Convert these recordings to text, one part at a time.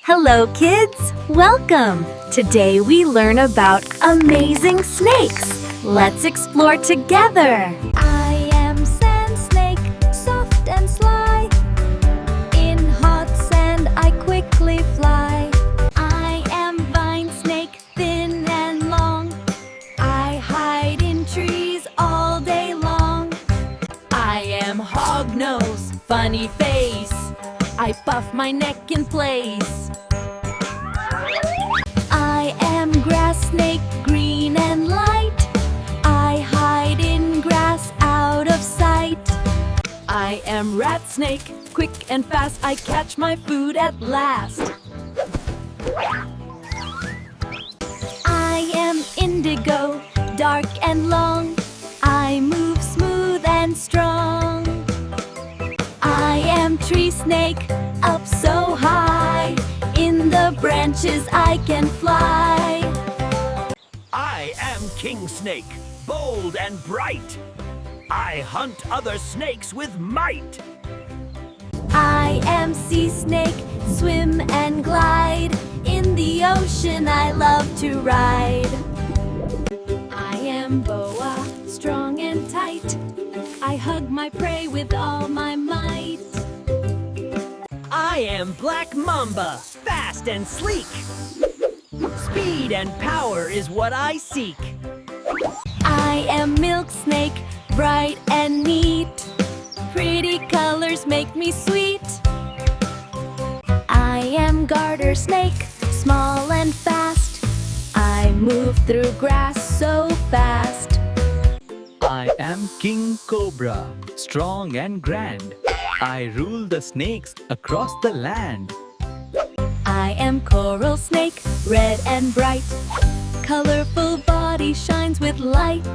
Hello, kids! Welcome! Today we learn about amazing snakes. Let's explore together! I am sand snake, soft and sly. In hot sand I quickly fly. I am vine snake, thin and long. I hide in trees all day long. I am hognose, funny face. I puff my neck in place. I am grass snake, green and light. I hide in grass out of sight. I am rat snake, quick and fast. I catch my food at last. I am indigo, dark and long. I move smooth and strong. I am tree snake, up so high. In the branches I can fly. I am king snake, bold and bright. I hunt other snakes with might. I am sea snake, swim and glide. In the ocean I love to ride. I am boa, strong and tight. I hug my prey with all my might. I am black mamba, fast and sleek. Speed and power is what I seek. I am milk snake, bright and neat. Pretty colors make me sweet. I am garter snake, small and fast. I move through grass so fast. I am King Cobra, strong and grand. I rule the snakes across the land. I am coral snake, red and bright. Colorful body shines with light.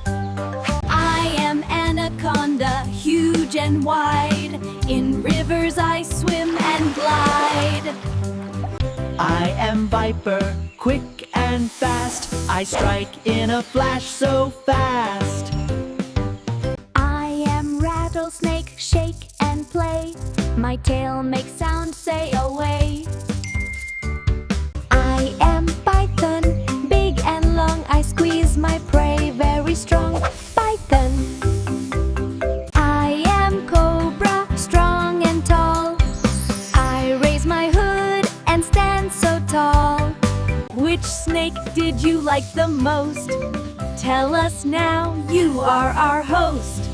I am Anaconda, huge and wide. In rivers I swim and glide. I am viper, quick and fast. I strike in a flash so fast. I am rattlesnake, shake and play. My tail makes sound, say away. I am python, big and long. I squeeze my prey very strong. Python. I am cobra, strong and tall. I raise my hood and stand so tall. Which snake did you like the most? Tell us now, you are our host.